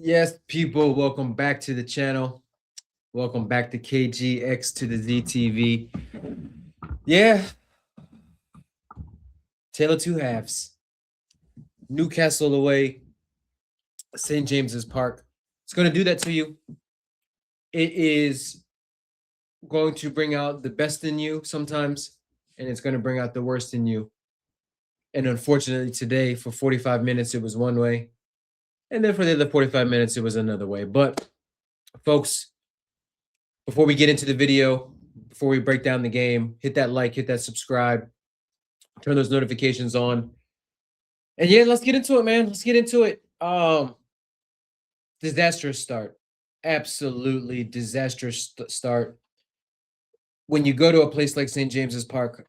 Yes, people, welcome back to the channel. Welcome back to KGX to the ZTV. Yeah, tale of two halves. Newcastle away, St. James's Park. It's going to do that to you. It is going to bring out the best in you sometimes, and it's going to bring out the worst in you. And unfortunately, today, for 45 minutes, it was one way. And then for the other 45 minutes, it was another way. But, folks, before we get into the video, before we break down the game, hit that like, hit that subscribe, turn those notifications on. And yeah, let's get into it, man. Let's get into it. Disastrous start. Absolutely disastrous start. When you go to a place like St. James's Park,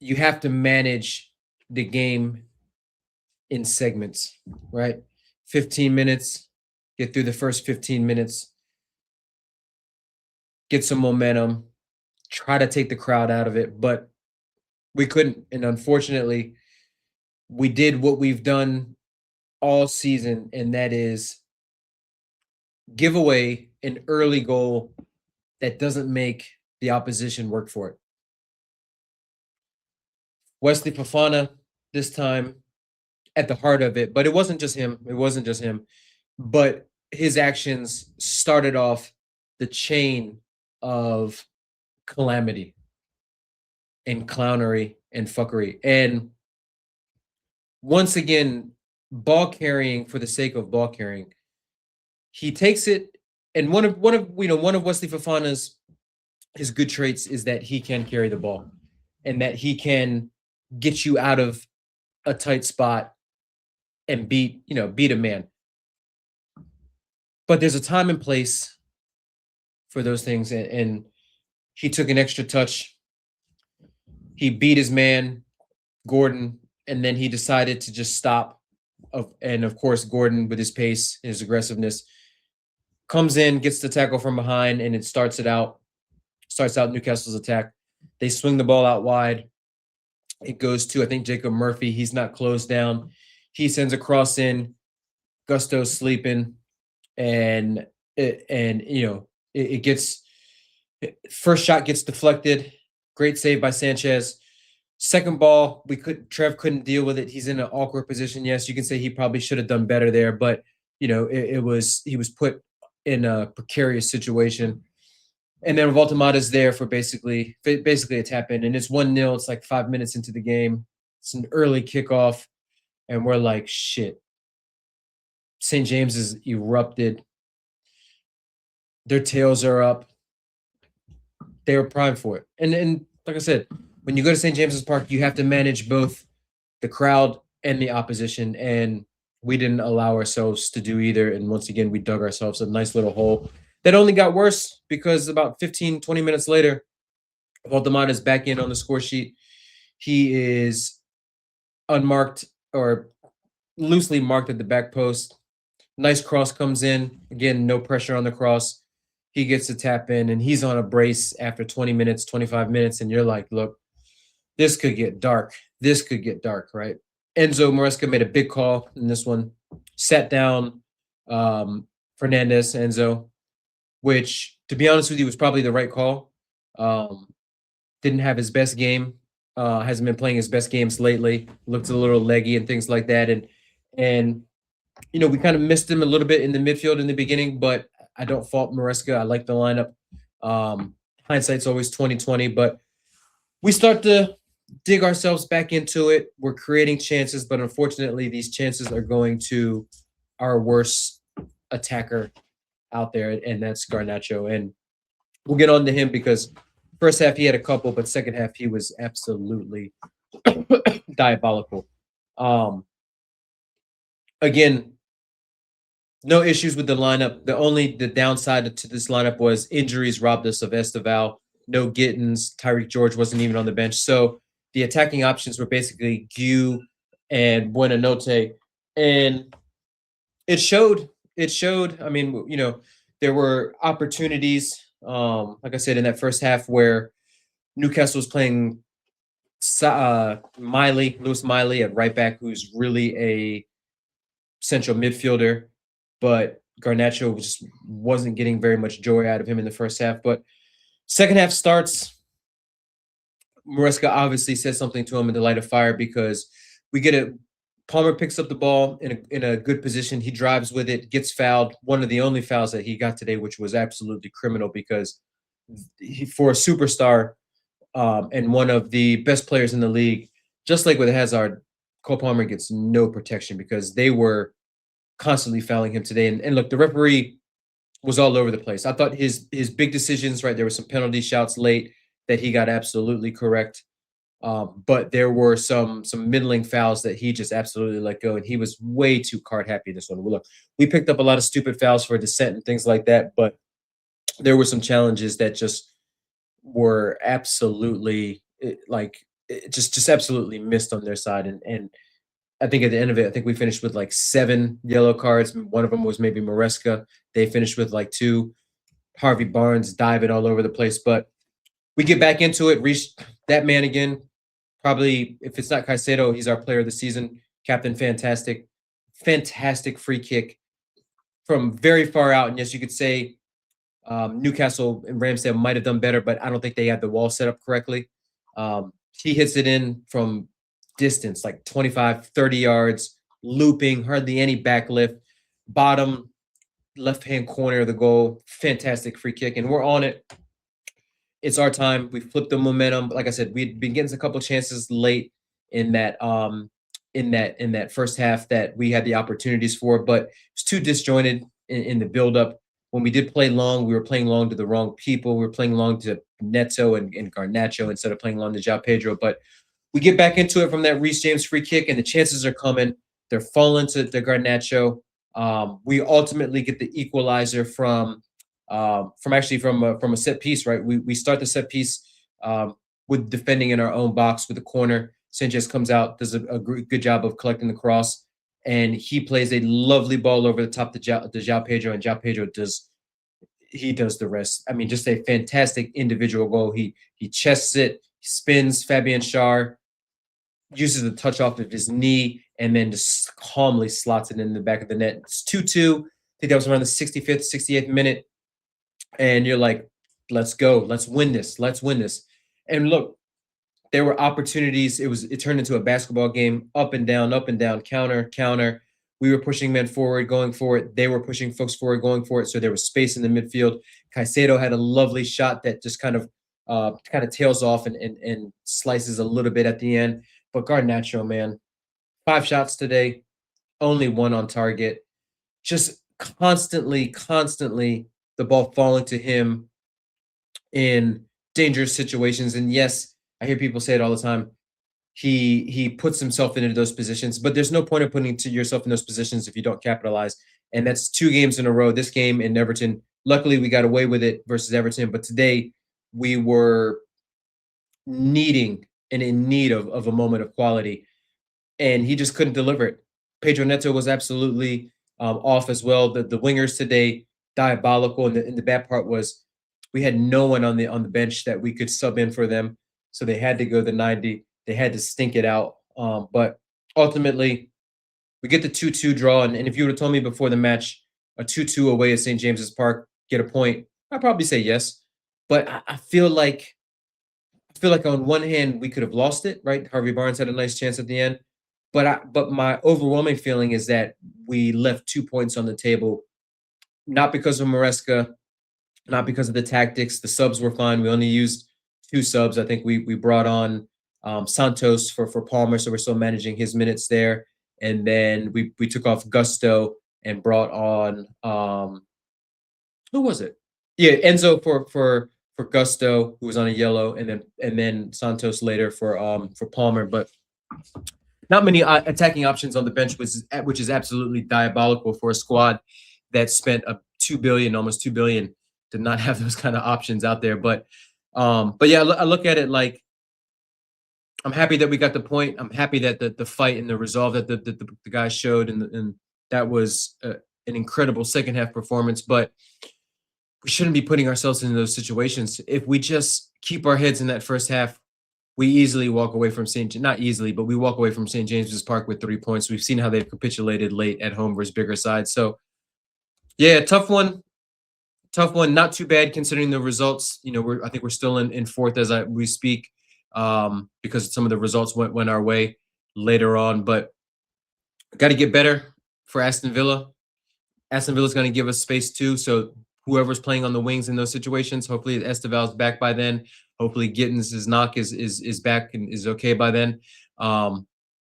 you have to manage the game in segments, right? 15 minutes, get through the first 15 minutes, get some momentum, try to take the crowd out of it, but we couldn't. And unfortunately, we did what we've done all season, and that is give away an early goal that doesn't make the opposition work for it. Wesley Fofana this time at the heart of it, but it wasn't just him. It wasn't just him, but his actions started off the chain of calamity and clownery and fuckery. And once again, ball carrying for the sake of ball carrying. He takes it, and one of Wesley Fofana's his good traits is that he can carry the ball and that he can get you out of a tight spot and beat a man. But there's a time and place for those things, and he took an extra touch. He beat his man, Gordon, and then he decided to just stop. And of course, Gordon, with his pace, his aggressiveness, comes in, gets the tackle from behind, and it starts out Newcastle's attack. They swing the ball out wide. It goes to, I think, Jacob Murphy. He's not closed down. He sends a cross in. Gusto's sleeping, and it gets, first shot gets deflected. Great save by Sanchez. Second ball, Trev couldn't deal with it. He's in an awkward position. Yes, you can say he probably should have done better there, but he was put in a precarious situation. And then Voltamata's there for basically a tap in, and it's 1-0. It's like 5 minutes into the game. It's an early kickoff, and we're like, shit. St. James is erupted. Their tails are up. They were primed for it. And like I said, when you go to St. James's Park, you have to manage both the crowd and the opposition, and we didn't allow ourselves to do either. And once again, we dug ourselves a nice little hole that only got worse because about 15, 20 minutes later, Voldemort is back in on the score sheet. He is unmarked or loosely marked at the back post. Nice cross comes in. Again, no pressure on the cross. He gets a tap in, and he's on a brace after 20 minutes, 25 minutes, and you're like, look, this could get dark. This could get dark, right? Enzo Maresca made a big call in this one. Sat down Fernandez, Enzo, which, to be honest with you, was probably the right call. Didn't have his best game. Hasn't been playing his best games lately. Looked a little leggy and things like that. And we kind of missed him a little bit in the midfield in the beginning, but I don't fault Maresca. I like the lineup. Hindsight's always 20/20, but we start to dig ourselves back into it. We're creating chances, but unfortunately, these chances are going to our worst attacker out there, and that's Garnacho. And we'll get on to him because first half he had a couple, but second half he was absolutely diabolical. Again, no issues with the lineup. The downside to this lineup was injuries robbed us of Esteval. No Gittins. Tyreek George wasn't even on the bench. So the attacking options were basically Gue and Buenanote. And it showed. I mean, there were opportunities, like I said, in that first half where Newcastle was playing Lewis Miley at right back, who's really a central midfielder, but Garnacho just wasn't getting very much joy out of him in the first half. But second half starts, Maresca obviously says something to him in the light of fire because we get a Palmer picks up the ball in a good position. He drives with it, gets fouled. One of the only fouls that he got today, which was absolutely criminal because for a superstar and one of the best players in the league, just like with Hazard, Cole Palmer gets no protection because they were constantly fouling him today. And look, the referee was all over the place. I thought his big decisions, right? There were some penalty shouts late that he got absolutely correct. But there were some middling fouls that he just absolutely let go, and he was way too card happy this one. Well, look, we picked up a lot of stupid fouls for dissent and things like that, but there were some challenges that just were absolutely just absolutely missed on their side. And I think at the end of it, I think we finished with like 7 yellow cards. One of them was maybe Maresca. They finished with like 2. Harvey Barnes diving all over the place, but we get back into it. Reach that man again. Probably, if it's not Caicedo, he's our player of the season. Captain Fantastic. Fantastic free kick from very far out. And yes, you could say Newcastle and Ramsdale might have done better, but I don't think they had the wall set up correctly. He hits it in from distance, like 25, 30 yards, looping, hardly any backlift, bottom left-hand corner of the goal. Fantastic free kick, and we're on it. It's our time. We flipped the momentum. Like I said, we'd been getting a couple chances late in that first half that we had the opportunities for, but it's too disjointed in the buildup. When we did play long, we were playing long to the wrong people. We were playing long to Neto and Garnacho instead of playing long to João Pedro. But we get back into it from that Reece James free kick, and the chances are coming. They're falling to the Garnacho. We ultimately get the equalizer from a set piece, right? We start the set piece with defending in our own box with a corner. Sanchez comes out, does a good job of collecting the cross, and he plays a lovely ball over the top to João Pedro, and João Pedro does the rest. I mean, just a fantastic individual goal. He chests it, spins. Fabian Schär uses the touch off of his knee, and then just calmly slots it in the back of the net. It's 2-2. I think that was around the 65th, 68th minute. And you're like, let's go. Let's win this. Let's win this. And look, there were opportunities. It turned into a basketball game, up and down, counter. We were pushing men forward, going for it. They were pushing folks forward, going for it. So there was space in the midfield. Caicedo had a lovely shot that just kind of tails off and slices a little bit at the end. But Garnacho, man, 5 shots today, only 1 on target. Just constantly the ball falling to him in dangerous situations. And yes, I hear people say it all the time. He puts himself into those positions, but there's no point of putting yourself in those positions if you don't capitalize. And that's 2 games in a row. This game in Everton, luckily we got away with it versus Everton, but today we were needing and in need of a moment of quality, and he just couldn't deliver it. Pedro Neto was absolutely off as well. The wingers today, diabolical, and the bad part was we had no one on the bench that we could sub in for them, so they had to go the 90. They had to stink it out. But ultimately, we get the 2-2 draw, and if you would have told me before the match a 2-2 away at St. James's Park, get a point, I'd probably say yes. But I feel like on one hand we could have lost it, right? Harvey Barnes had a nice chance at the end, but my overwhelming feeling is that we left 2 points on the table, not because of Maresca, not because of the tactics. The subs were fine. We only used 2 subs. I think we brought on Santos for Palmer, so we're still managing his minutes there. And then we took off Gusto and brought on who was it? Yeah, Enzo for Gusto, who was on a yellow, and then Santos later for Palmer. But not many attacking options on the bench, which is absolutely diabolical for a squad that spent almost 2 billion to not have those kind of options out there. But yeah, I look at it like I'm happy that we got the point. I'm happy that the fight and the resolve that the guys showed, and that was an incredible second half performance. But we shouldn't be putting ourselves into those situations. If we just keep our heads in that first half, we easily walk away from not easily, but we walk away from St. James's Park with 3 points. We've seen how they've capitulated late at home versus bigger sides. So yeah, tough one. Tough one. Not too bad considering the results. I think we're still in fourth as we speak, because some of the results went our way later on. But got to get better for Aston Villa. Aston Villa is going to give us space too. So whoever's playing on the wings in those situations, hopefully Esteval's back by then. Hopefully Gittins' knock is back and is okay by then.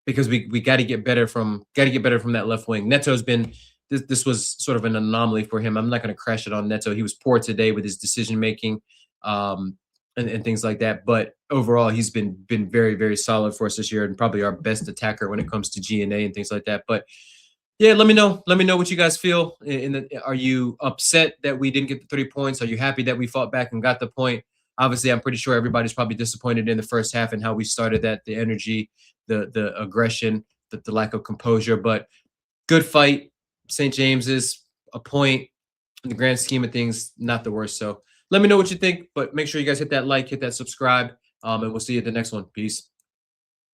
Because we got to get better from that left wing. Neto's been this was sort of an anomaly for him. I'm not going to crash it on Neto. He was poor today with his decision making, and things like that. But overall, he's been very, very solid for us this year and probably our best attacker when it comes to G&A and things like that. But yeah, let me know. Let me know what you guys feel. Are you upset that we didn't get the 3 points? Are you happy that we fought back and got the point? Obviously, I'm pretty sure everybody's probably disappointed in the first half and how we started that, the energy, the aggression, the lack of composure. But good fight. St. James's, a point in the grand scheme of things, not the worst. So let me know what you think. But make sure you guys hit that like, hit that subscribe, and we'll see you at the next one. Peace.